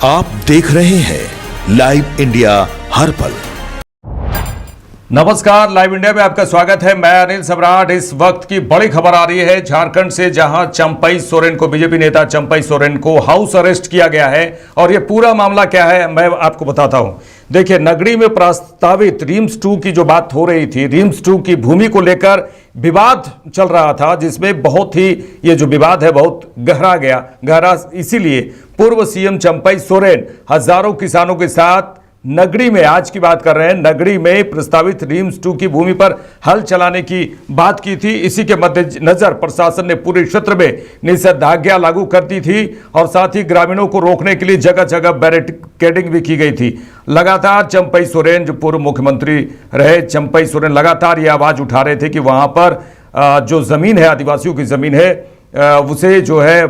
आप देख रहे हैं लाइव इंडिया हर पल। नमस्कार, लाइव इंडिया में आपका स्वागत है। मैं अनिल सम्राट। इस वक्त की बड़ी खबर आ रही है झारखंड से, जहां चंपई सोरेन को, बीजेपी नेता चंपई सोरेन को हाउस अरेस्ट किया गया है। और यह पूरा मामला क्या है मैं आपको बताता हूं। देखिए, नगरी में प्रस्तावित रिम्स 2 की जो बात हो रही थी, रिम्स 2 की भूमि को लेकर विवाद चल रहा था, जिसमें बहुत ही ये जो विवाद है बहुत गहरा इसीलिए पूर्व सीएम चंपई सोरेन हजारों किसानों के साथ नगरी में, आज की बात कर रहे हैं, नगरी में प्रस्तावित रिम्स 2 की भूमि पर हल चलाने की बात की थी। इसी के मद्देनजर प्रशासन ने पूरे क्षेत्र में निषेधाज्ञा लागू कर दी थी और साथ ही ग्रामीणों को रोकने के लिए जगह जगह बैरिकेडिंग भी की गई थी। लगातार चंपई सोरेन, जो पूर्व मुख्यमंत्री रहे चंपई सोरेन, लगातार ये आवाज उठा रहे थे कि वहां पर जो जमीन है, आदिवासियों की जमीन है, उसे जो है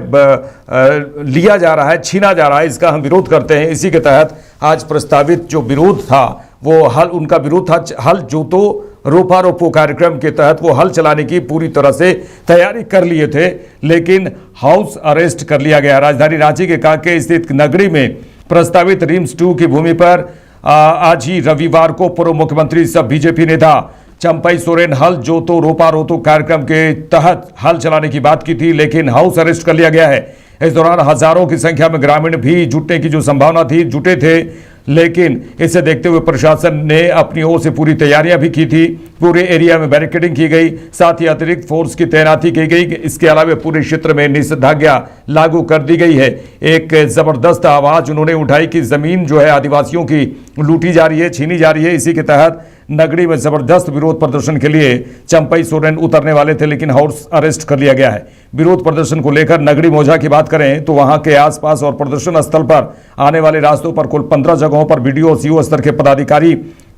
लिया जा रहा है, छीना जा रहा है, इसका हम विरोध करते हैं। इसी के तहत आज प्रस्तावित जो विरोध था वो उनका विरोध था हल जोतो रोपा रोपो कार्यक्रम के तहत वो हल चलाने की पूरी तरह से तैयारी कर लिए थे, लेकिन हाउस अरेस्ट कर लिया गया। राजधानी रांची के कांके स्थित नगरी में प्रस्तावित रिम्स 2 की भूमि पर आज ही रविवार को पूर्व मुख्यमंत्री सब बीजेपी नेता चंपई सोरेन हल जोतो रोपा रोतो कार्यक्रम के तहत हल चलाने की बात की थी, लेकिन हाउस अरेस्ट कर लिया गया है। इस दौरान हजारों की संख्या में ग्रामीण भी जुटने की जो संभावना थी, जुटे थे, लेकिन इसे देखते हुए प्रशासन ने अपनी ओर से पूरी तैयारियां भी की थी। पूरे एरिया में बैरिकेडिंग की गई, साथ ही अतिरिक्त फोर्स की तैनाती की गई। इसके अलावा पूरे क्षेत्र में निषेधाज्ञा लागू कर दी गई है। एक जबरदस्त आवाज उन्होंने उठाई कि जमीन जो है आदिवासियों की लूटी जा रही है, छीनी जा रही है। इसी के तहत नगरी में जबरदस्त विरोध प्रदर्शन के लिए चंपई सोरेन उतरने वाले थे, लेकिन हाउस अरेस्ट कर लिया गया है। विरोध प्रदर्शन को लेकर नगरी मौजा की बात करें तो वहां के आसपास और प्रदर्शन स्थल पर आने वाले रास्तों पर कुल 15 जगहों पर बीडीओ और सीओ स्तर के पदाधिकारी,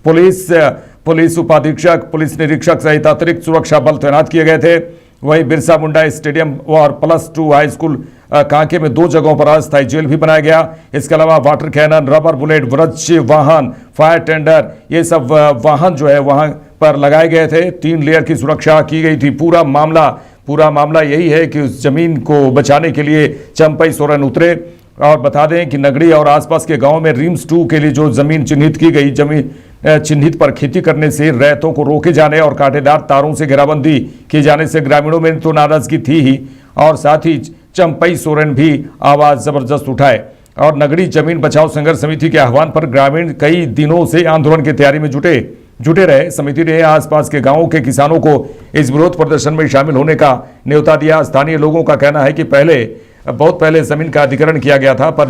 पुलिस उपाधीक्षक, पुलिस निरीक्षक सहित अतिरिक्त सुरक्षा बल तैनात किए गए थे। वहीं बिरसा मुंडा स्टेडियम और +2 हाई स्कूल कांके में 2 जगहों पर अस्थायी जेल भी बनाया गया। इसके अलावा वाटर कैनन, रबर बुलेट, वृक्ष वाहन, फायर टेंडर, ये सब वाहन जो है वहां पर लगाए गए थे। 3 लेयर की सुरक्षा की गई थी। पूरा मामला यही है कि उस जमीन को बचाने के लिए चंपई सोरेन उतरे। और बता दें कि नगरी और आसपास के गांव में रिम्स 2 के लिए जो जमीन चिन्हित की गई, जमीन चिन्हित पर खेती करने से, रैयतों को रोके जाने और कांटेदार तारों से घेराबंदी किए जाने से ग्रामीणों में तो नाराजगी थी ही, और साथ ही चंपई सोरेन भी आवाज जबरदस्त उठाए। और नगरी जमीन बचाओ संघर्ष समिति के आह्वान पर ग्रामीण कई दिनों से आंदोलन की तैयारी में जुटे रहे। समिति ने आसपास के गांवों के किसानों को इस विरोध प्रदर्शन में शामिल होने का न्योता दिया। स्थानीय लोगों का कहना है कि बहुत पहले जमीन का अधिग्रहण किया गया था, पर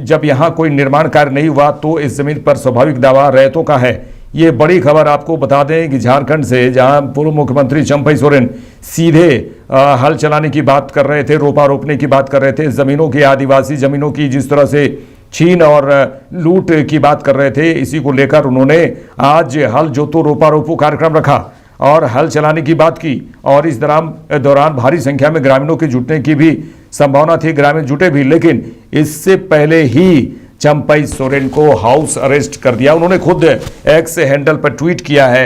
जब यहाँ कोई निर्माण कार्य नहीं हुआ तो इस जमीन पर स्वाभाविक दावा रैयतों का है। ये बड़ी खबर आपको बता दें कि झारखंड से, जहां पूर्व मुख्यमंत्री चंपई सोरेन सीधे हल चलाने की बात कर रहे थे, रोपा रोपने की बात कर रहे थे, जमीनों की, आदिवासी जमीनों की जिस तरह से छीन और लूट की बात कर रहे थे, इसी को लेकर उन्होंने आज हल जोतो रोपा रोपो कार्यक्रम रखा और हल चलाने की बात की। और इस दौरान भारी संख्या में ग्रामीणों के जुटने की भी संभावना थी, ग्रामीण जुटे भी, लेकिन इससे पहले ही चंपई सोरेन को हाउस अरेस्ट कर दिया। उन्होंने खुद एक्स हैंडल पर ट्वीट किया है,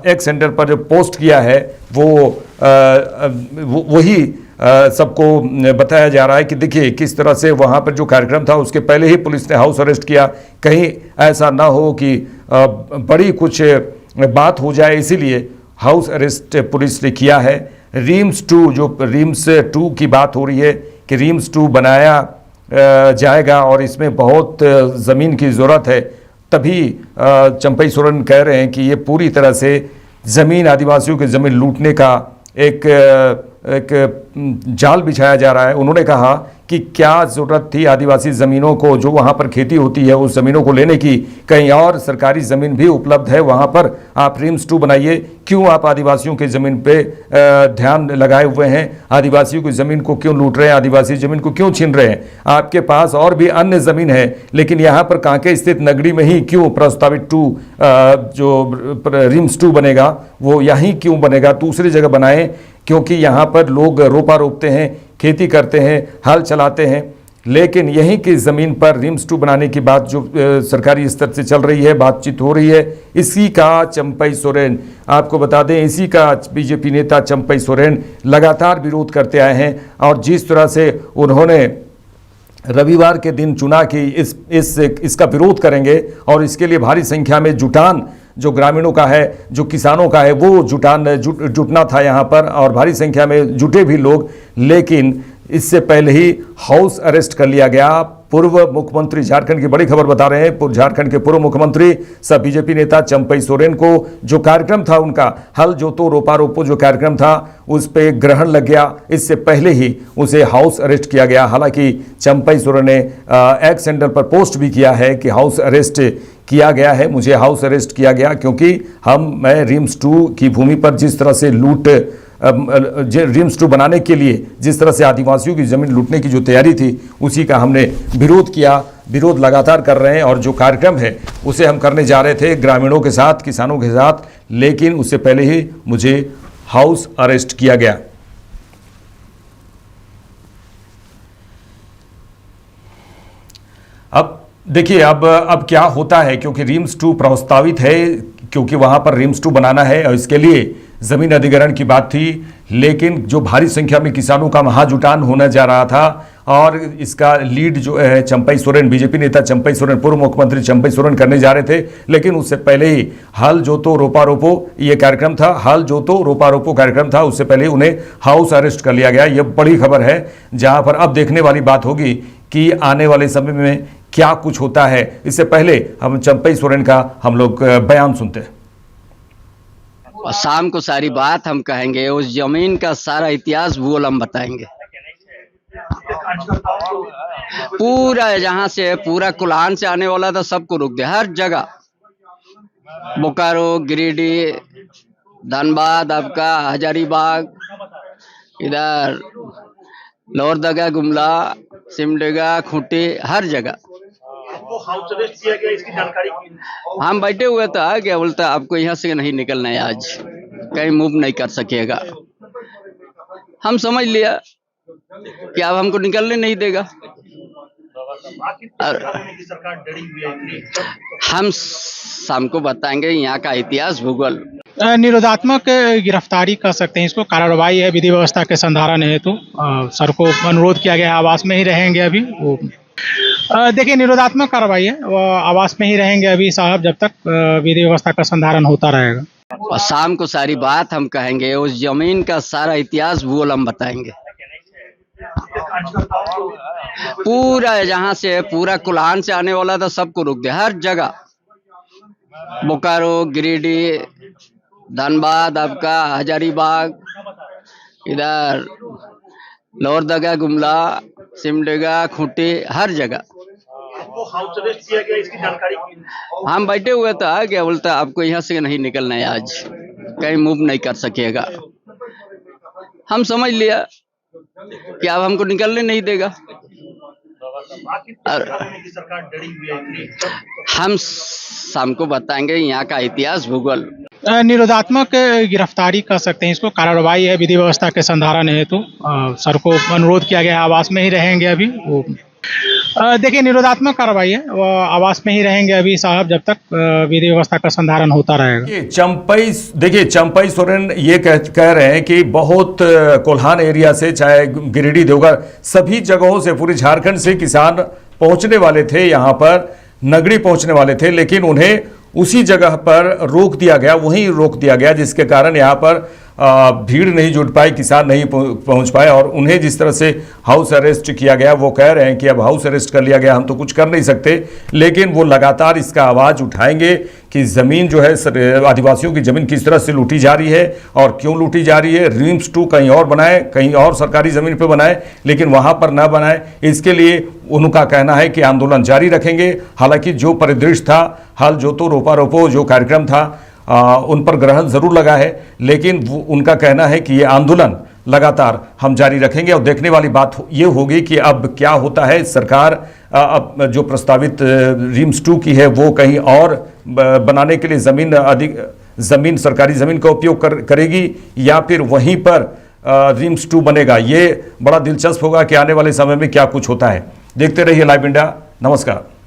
एक्स हैंडल पर जो पोस्ट किया है वही सबको बताया जा रहा है कि देखिए किस तरह से वहां पर जो कार्यक्रम था उसके पहले ही पुलिस ने हाउस अरेस्ट किया। कहीं ऐसा ना हो कि बड़ी कुछ बात हो जाए, इसीलिए हाउस अरेस्ट पुलिस ने किया है। रिम्स 2 की बात हो रही है कि रिम्स 2 बनाया जाएगा और इसमें बहुत ज़मीन की ज़रूरत है, तभी चंपई सोरेन कह रहे हैं कि ये पूरी तरह से ज़मीन, आदिवासियों की ज़मीन लूटने का एक जाल बिछाया जा रहा है। उन्होंने कहा कि क्या ज़रूरत थी आदिवासी ज़मीनों को, जो वहाँ पर खेती होती है, उस ज़मीनों को लेने की। कहीं और सरकारी ज़मीन भी उपलब्ध है, वहाँ पर आप रिम्स 2 बनाइए। क्यों आप आदिवासियों की ज़मीन पे ध्यान लगाए हुए हैं? आदिवासियों की ज़मीन को क्यों लूट रहे हैं? आदिवासी ज़मीन को क्यों छीन रहे हैं? आपके पास और भी अन्य ज़मीन है, लेकिन यहाँ पर कांके स्थित नगरी में ही क्यों प्रस्तावित जो रिम्स 2 बनेगा वो यहीं क्यों बनेगा? दूसरी जगह बनाएं, क्योंकि यहाँ पर लोग रोपा रोपते हैं, खेती करते हैं, हल चलाते हैं। लेकिन यहीं की ज़मीन पर रिम्स 2 बनाने की बात जो सरकारी स्तर से चल रही है, बातचीत हो रही है, इसी का चंपई सोरेन, आपको बता दें, इसी का बीजेपी नेता चंपई सोरेन लगातार विरोध करते आए हैं। और जिस तरह से उन्होंने रविवार के दिन चुना कि इसका विरोध करेंगे और इसके लिए भारी संख्या में जुटान जो ग्रामीणों का है, जो किसानों का है, वो जुटना था यहाँ पर और भारी संख्या में जुटे भी लोग। लेकिन इससे पहले ही हाउस अरेस्ट कर लिया गया पूर्व मुख्यमंत्री, झारखंड की बड़ी खबर बता रहे हैं, झारखंड के पूर्व मुख्यमंत्री सह बीजेपी नेता चंपई सोरेन को जो कार्यक्रम था उनका हल जोतो रोपा रोपो जो कार्यक्रम था उस पे ग्रहण लग गया। इससे पहले ही उसे हाउस अरेस्ट किया गया। हालांकि चंपई सोरेन ने एक्स हैंडल पर पोस्ट भी किया है कि हाउस अरेस्ट किया गया है, मुझे हाउस अरेस्ट किया गया क्योंकि मैं रिम्स 2 की भूमि पर जिस तरह से रिम्स 2 बनाने के लिए जिस तरह से आदिवासियों की ज़मीन लूटने की जो तैयारी थी उसी का हमने विरोध किया। विरोध लगातार कर रहे हैं और जो कार्यक्रम है उसे हम करने जा रहे थे ग्रामीणों के साथ, किसानों के साथ, लेकिन उससे पहले ही मुझे हाउस अरेस्ट किया गया। अब देखिए अब क्या होता है, क्योंकि रिम्स 2 प्रस्तावित है, क्योंकि वहां पर रिम्स 2 बनाना है और इसके लिए जमीन अधिग्रहण की बात थी। लेकिन जो भारी संख्या में किसानों का महाजुटान होने जा रहा था और इसका लीड जो है चंपई सोरेन, बीजेपी नेता चंपई सोरेन, पूर्व मुख्यमंत्री चंपई सोरेन करने जा रहे थे। लेकिन उससे पहले ही हल जोतो रोपा रोपो ये कार्यक्रम था, हल जोतो रोपा रोपो कार्यक्रम था, उससे पहले उन्हें हाउस अरेस्ट कर लिया गया। यह बड़ी खबर है जहां पर अब देखने वाली बात होगी कि आने वाले समय में क्या कुछ होता है। इससे पहले हम चंपई सोरेन का हम लोग बयान सुनते हैं। शाम को सारी बात हम कहेंगे, उस जमीन का सारा इतिहास भूगोल हम बताएंगे। पूरा जहां से पूरा कुल्हान से आने वाला था सबको रोक दिया, हर जगह बोकारो, गिरिडीह, धनबाद, आपका हजारीबाग, इधर लोहरदगा, गुमला, सिमडेगा, खूंटी, हर जगह हाउस अरेस्ट किया गया, इसकी जानकारी हम बैठे हुए था। क्या बोलता आपको यहाँ से नहीं निकलना है, आज कहीं मूव नहीं कर सकेगा। हम समझ लिया कि अब हमको निकलने नहीं देगा। सरकार डरी हुई है। हम शाम को बताएंगे यहाँ का इतिहास भूगोल। निरोधात्मक गिरफ्तारी कर सकते हैं इसको, कार्रवाई है विधि व्यवस्था के संधारण हेतु। सर को अनुरोध किया गया, आवास में ही रहेंगे अभी वो। देखिए निरोधात्मक कार्रवाई है, वो आवास में ही रहेंगे अभी साहब जब तक विधि व्यवस्था का संधारण होता रहेगा। शाम को सारी बात हम कहेंगे, उस जमीन का सारा इतिहास भूगोल हम बताएंगे। पूरा जहां से पूरा कुल्हान से आने वाला था सबको रोक दिया, हर जगह बोकारो, गिरिडीह, धनबाद, आपका हजारीबाग, इधर लोहरदगा, गुमला, सिमडेगा, खूंटी, हर जगह हाउस अरेस्ट किया गया, इसकी जानकारी हम बैठे हुए था। क्या बोलता आपको यहाँ से नहीं निकलना है, आज कहीं मूव नहीं कर सकेगा। हम समझ लिया कि अब हमको निकलने नहीं देगा। सरकार डरी हुई है। हम शाम को बताएंगे यहाँ का इतिहास भूगोल। निरोधात्मक गिरफ्तारी कर सकते हैं इसको, कार्रवाई है विधि व्यवस्था के संधारण हेतु। सर को अनुरोध किया गया, आवास में ही रहेंगे अभी वो। देखिए निरोधात्मक कार्रवाई है, वो आवास में ही रहेंगे अभी साहब जब तक विधि व्यवस्था का संधारण होता रहेगा। देखिए चंपई सोरेन ये कह रहे हैं कि बहुत कोल्हान एरिया से, चाहे गिरिडीह, देवघर, सभी जगहों से, पूरे झारखंड से किसान पहुंचने वाले थे, यहाँ पर नगरी पहुंचने वाले थे, लेकिन उन्हें उसी जगह पर रोक दिया गया, वहीं रोक दिया गया, जिसके कारण यहाँ पर भीड़ नहीं जुट पाई, किसान नहीं पहुंच पाए और उन्हें जिस तरह से हाउस अरेस्ट किया गया, वो कह रहे हैं कि अब हाउस अरेस्ट कर लिया गया, हम तो कुछ कर नहीं सकते। लेकिन वो लगातार इसका आवाज़ उठाएंगे कि ज़मीन जो है, आदिवासियों की ज़मीन किस तरह से लूटी जा रही है और क्यों लूटी जा रही है। रिम्स 2 कहीं और बनाए, कहीं और सरकारी ज़मीन पर बनाए, लेकिन वहाँ पर ना बनाए। इसके लिए उनका कहना है कि आंदोलन जारी रखेंगे। हालांकि जो परिदृश्य था, हल जोतो रोपा रोपो जो कार्यक्रम था, उन पर ग्रहण जरूर लगा है, लेकिन उनका कहना है कि ये आंदोलन लगातार हम जारी रखेंगे। और देखने वाली बात ये होगी कि अब क्या होता है। सरकार अब जो प्रस्तावित रिम्स 2 की है वो कहीं और बनाने के लिए ज़मीन सरकारी ज़मीन का उपयोग करेगी या फिर वहीं पर रिम्स 2 बनेगा। ये बड़ा दिलचस्प होगा कि आने वाले समय में क्या कुछ होता है। देखते रहिए लाइव इंडिया। नमस्कार।